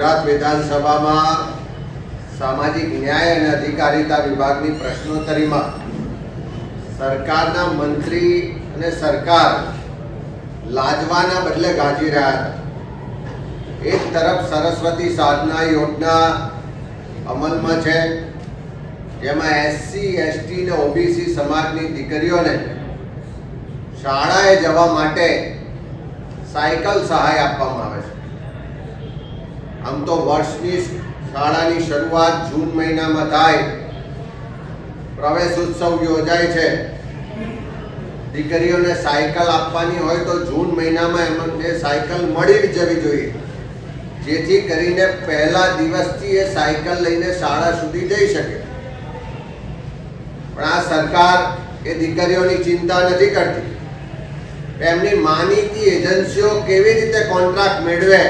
ગુજરાત વિધાનસભામાં સામાજિક ન્યાય અને અધિકારિતા વિભાગની પ્રશ્નોત્તરીમાં સરકારના મંત્રી અને સરકાર લાજવાના બદલે ગાજી રહ્યા હતા। એક તરફ સરસ્વતી સાધના યોજના અમલમાં છે, જેમાં એસસી, એસટી અને ઓબીસી સમાજની દીકરીઓને શાળાએ જવા માટે સાયકલ સહાય આપવામાં આવે છે। આમ તો વર્ષની શાળાની શરૂઆત જૂન મહિનામાં થાય, પ્રવેશ ઉત્સવ યોજાય છે, દીકરીઓને સાયકલ આપવાની હોય તો જૂન મહિનામાં એમને સાયકલ મળી જવી જોઈએ, જેથી કરીને પહેલા દિવસથી એ સાયકલ લઈને શાળા સુધી જઈ શકે। પણ આ સરકાર એ દીકરીઓની ચિંતા નથી કરતી। એમની માનીતી એજન્સીઓ કેવી રીતે કોન્ટ્રાક્ટ મેળવે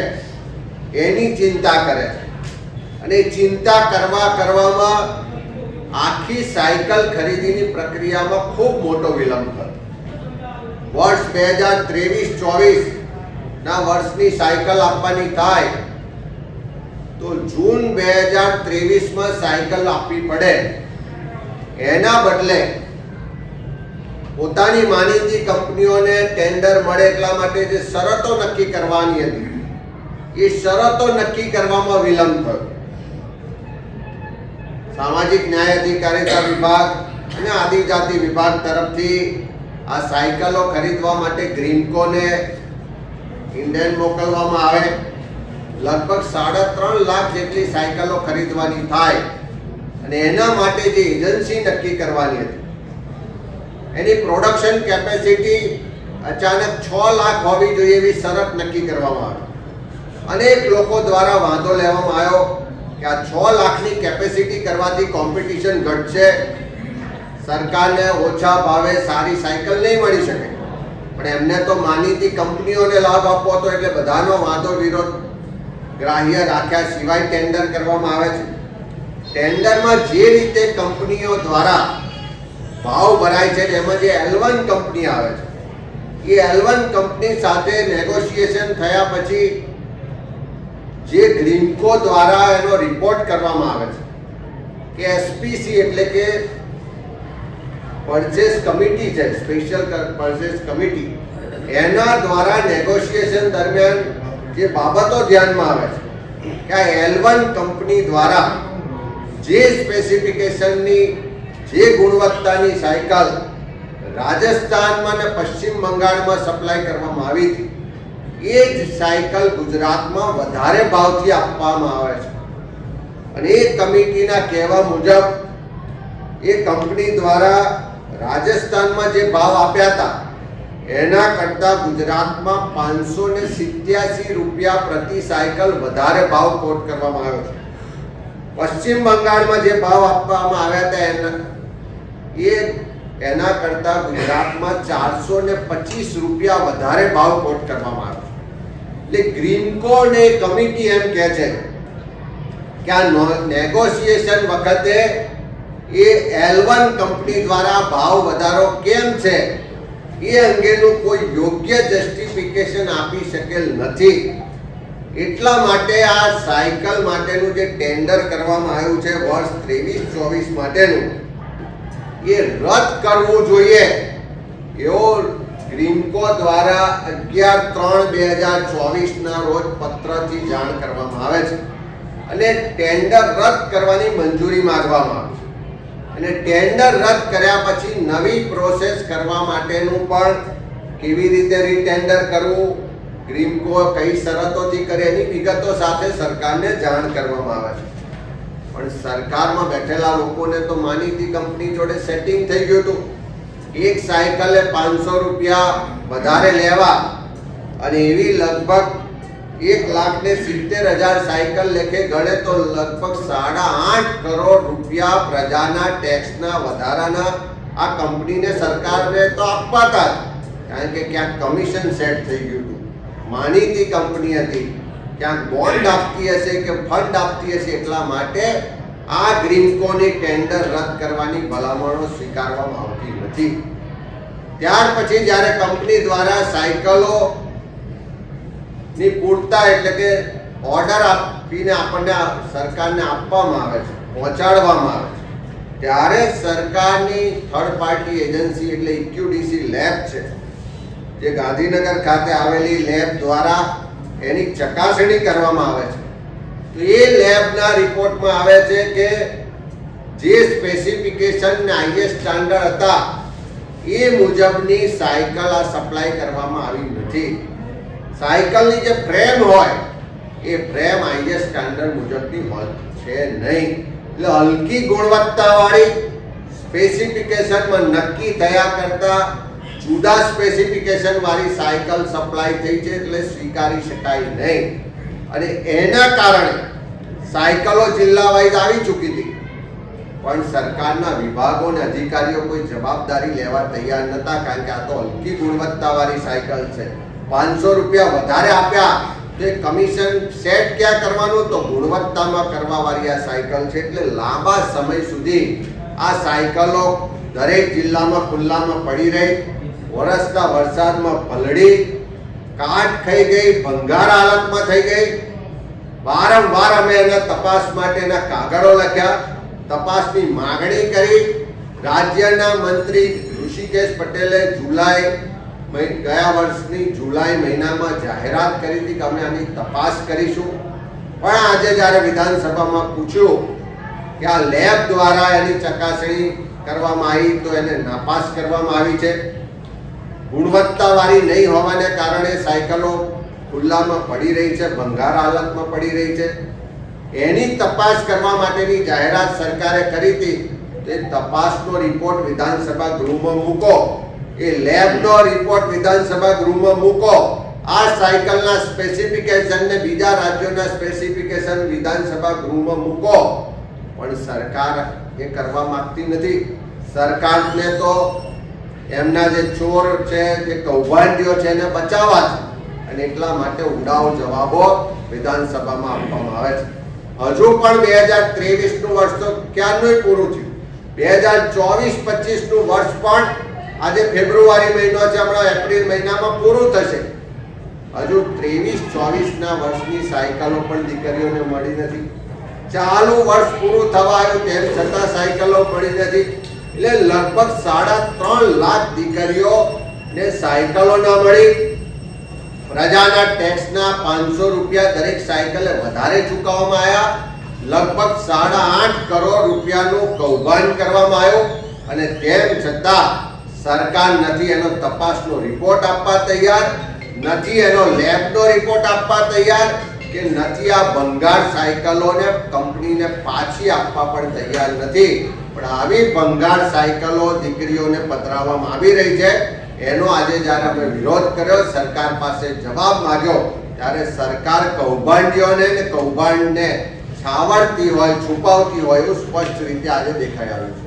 એની ચિંતા કરે છે, અને ચિંતા કરવામાં આખી સાયકલ ખરીદીની પ્રક્રિયામાં ખૂબ મોટો વિલંબ થયો। વર્ષ 2023-24 ના વર્ષની સાયકલ આપવાની થાય તો જૂન 2023માં સાયકલ આપવી પડે, એના બદલે પોતાની માનીતી કંપનીઓને ટેન્ડર મળે એટલા માટે જે શરતો નક્કી કરવાની હતી એ શરતો નક્કી કરવામાં વિલંબ થયો। સામાજિક ન્યાય અધિકારિતા વિભાગ અને આદિજાતિ વિભાગ તરફથી આ સાયકલો ખરીદવા માટે ગ્રીનકોને ઇન્ડિયન મોકલવામાં આવે। લગભગ 3.5 લાખ જેટલી સાયકલો ખરીદવાની થાય, અને એના માટે જે એજન્સી નક્કી કરવાની હતી એની પ્રોડક્શન કેપેસિટી અચાનક 6 લાખ હોવી જોઈએ એવી શરત નક્કી કરવામાં આવી। અનેક લોકો દ્વારા વાંધો લેવામાં આવ્યો કે આ 6 લાખની કેપેસિટી કરવાથી કોમ્પિટિશન ઘટશે, સરકારને ઓછા ભાવે સારી સાયકલ નહીં મળી શકે। પણ એમને તો માનીતી કંપનીઓને લાભ આપવો હતો, એટલે બધાનો વાંધો વિરોધ ગ્રાહ્ય રાખ્યા સિવાય ટેન્ડર કરવામાં આવે છે। ટેન્ડરમાં જે રીતે કંપનીઓ દ્વારા ભાવ ભરાય છે, એમાં જે L1 કંપની આવે છે એ L1 કંપની સાથે નેગોશિએશન થયા પછી જે ગ્રીનકો દ્વારા એનો રિપોર્ટ કરવામાં આવે છે કે એસપીસી એટલે કે પરચેસ કમિટી છે, સ્પેશિયલ પરચેસ કમિટી, એના દ્વારા નેગોશિએશન દરમિયાન જે બાબતો ધ્યાનમાં આવે છે કે આ L1 કંપની દ્વારા જે સ્પેસિફિકેશનની જે ગુણવત્તાની સાયકલ રાજસ્થાનમાં અને પશ્ચિમ બંગાળમાં સપ્લાય કરવામાં આવી હતી એ જ સાયકલ ગુજરાતમાં વધારે ભાવથી આપવામાં આવે છે। અને એ કમિટીના કહેવા મુજબ એ કંપની દ્વારા રાજસ્થાનમાં જે ભાવ આપ્યા હતા એના કરતાં ગુજરાતમાં 587 રૂપિયા પ્રતિ સાયકલ વધારે ભાવ કોટ કરવામાં આવ્યો છે। પશ્ચિમ બંગાળમાં જે ભાવ આપવામાં આવ્યા હતા એના કરતાં ગુજરાતમાં 425 રૂપિયા વધારે ભાવ કોટ કરવામાં આવ્યો છે। એટલે ગ્રીનકો ને કમિટી એમ કહે છે કે આ નેગોશિએશન વખતે એ L1 કંપની દ્વારા ભાવ વધારો કેમ છે એ અંગેનું કોઈ યોગ્ય જસ્ટિફિકેશન આપી શકેલ નથી। એટલા માટે આ સાયકલ માટેનું જે ટેન્ડર કરવામાં આવ્યું છે વર્ષ 23-24 માટેનું, એ રદ કરવું જોઈએ એવો ગ્રીનકો દ્વારા 11/3/2024 ના રોજ પત્રથી જાણ કરવામાં આવે છે, અને ટેન્ડર રદ કરવાની મંજૂરી માંગવામાં આવે છે। અને ટેન્ડર રદ કર્યા પછી નવી પ્રોસેસ કરવા માટેનું પણ કેવી રીતે રીટેન્ડર કરવું, ગ્રીનકો કઈ શરતોથી કરે એની વિગતો સાથે સરકારને જાણ કરવામાં આવે છે। પણ સરકારમાં બેઠેલા લોકોને તો માનીતી કંપની જોડે સેટિંગ થઈ ગયું હતું। એક સાયકલે 500 રૂપિયા વધારે લેવા, અને એવી લગભગ 1,70,000 સાયકલ લેખે ગણે તો લગભગ 8.5 કરોડ રૂપિયા પ્રજાના ટેક્સના વધારાના આ કંપનીને સરકારને તો આપવા હતા, કારણ કે ક્યાંક કમિશન સેટ થઈ ગયું હતું। માનીતી કંપની હતી, ક્યાંક બોન્ડ આપતી હશે કે ફંડ આપતી હશે, એટલા માટે આ ગ્રીનકોની ટેન્ડર રદ કરવાની ભલામણો સ્વીકારવામાં આવતી નથી। ત્યાર પછી જ્યારે કંપની દ્વારા સાયકલો ની પૂર્ણતા એટલે કે ઓર્ડર આપીને આપણને સરકારને આપવામાં આવે છે, પહોંચાડવામાં આવે છે, ત્યારે સરકારની થર્ડ પાર્ટી એજન્સી એટલે ઇક્યુડીસી લેબ છે, જે ગાંધીનગર ખાતે આવેલી લેબ દ્વારા એની ચકાસણી કરવામાં આવે છે. તો એ લેબના રિપોર્ટમાં આવે છે કે જે સ્પેસિફિકેશન ને આઈએસ સ્ટાન્ડર્ડ હતા એ મુજબની સાયકલ આ સપ્લાય કરવામાં આવી નથી. સાયકલની જે ફ્રેમ હોય એ ફ્રેમ આઈએસ સ્ટાન્ડર્ડ મુજબની હોય છે નહીં. એટલે હલકી ગુણવત્તાવાળી સ્પેસિફિકેશનમાં નક્કી થયા કરતા જુદા સ્પેસિફિકેશન વાળી સાયકલ સપ્લાય થઈ છે, એટલે સ્વીકારી શકાય નહીં. અને એના કારણે સાયકલો જિલ્લા વાઇઝ આવી ચૂકી હતી, પણ સરકારના વિભાગો અને અધિકારીઓ કોઈ જવાબદારી લેવા તૈયાર નહોતા, કારણ કે આ તો હલકી ગુણવત્તાવાળી સાયકલ છે. 500 રૂપિયા વધારે આપ્યા તો એ કમિશન સેટ ક્યાં કરવાનું, તો ગુણવત્તામાં કરવા વાળી આ સાયકલ છે. એટલે લાંબા સમય સુધી આ સાયકલો દરેક જિલ્લામાં ખુલ્લામાં પડી રહી, વરસતા વરસાદમાં પલળી, કાટ ખાઈ ગઈ, ભંગાર હાલતમાં થઈ ગઈ. વારંવાર અમે એના તપાસ માટેના કાગળો લખ્યા, તપાસની માગણી કરી. રાજ્યના મંત્રી ઋષિકેશ પટેલે ગયા વર્ષની જુલાઈ મહિનામાં જાહેરાત કરી હતી કે અમે આની તપાસ કરીશું. પણ આજે જ્યારે વિધાનસભામાં પૂછ્યું કે આ લેબ દ્વારા એની ચકાસણી કરવામાં આવી તો એને નાપાસ કરવામાં આવી છે. ગુણવત્તાવાળી નહીં હોવાને કારણે સાયકલો ખુલ્લામાં પડી રહી છે, ભંગાર હાલતમાં પડી રહી છે. એની તપાસ કરવા માટેની જાહેરાત સરકારે કરી હતી. તે તપાસનો રિપોર્ટ વિધાનસભા ગૃહમાં મૂકો, એ લેબનો રિપોર્ટ વિધાનસભા ગૃહમાં મૂકો. આ સાયકલના સ્પેસિફિકેશન ને બીજા રાજ્યોના સ્પેસિફિકેશન વિધાનસભા ગૃહમાં મૂકો. પણ સરકાર એ કરવા માંગતી નથી. સરકારને તો એમના જે ચોર છે, જે કૌભાંડીઓ છે એને બચાવવા છે, અને એટલા માટે ઉડાવ જવાબો વિધાનસભામાં આપવામાં આવે છે. હજુ પણ 2023 નું વર્ષ તો ક્યારનું પૂરું થયું. 2024-25 નું વર્ષ પણ આજે ફેબ્રુઆરી મહિનો છે, હમણાં એપ્રિલ મહિનામાં પૂરું થશે. હજુ 23-24 ના વર્ષની સાયકલો પણ દીકરીઓને મળી નથી. ચાલુ વર્ષ પૂરું થવા આવ્યું તેમ છતાં સાયકલો મળી નથી. એટલે લગભગ 3.5 લાખ દીકરીઓને સાયકલો ન મળી. પ્રજાના ટેક્સના 500 રૂપિયા દરેક સાયકલે વધારે ચૂકવવામાં આવ્યા. લગભગ 8.5 કરોડ રૂપિયાનું કૌભાંડ કરવામાં આવ્યું, અને તેમ છતાં સરકાર નથી એનો તપાસનો રિપોર્ટ આપવા તૈયાર, નથી એનો લેબનો રિપોર્ટ આપવા તૈયાર, કે નથી આ ભંગાર સાયકલોને કંપનીને પાછી આપવા પણ તૈયાર નથી. પણ આવી ભંગાર સાયકલો દીકરીઓને પધરાવવામાં આવી રહી છે. એનો આજે જ્યારે અમે વિરોધ કર્યો, સરકાર પાસે જવાબ માંગ્યો, ત્યારે સરકાર કૌભાંડીઓને ને કૌભાંડને છાવરતી હોય, છુપાવતી હોય એવું સ્પષ્ટ રીતે આજે દેખાઈ આવ્યું છે.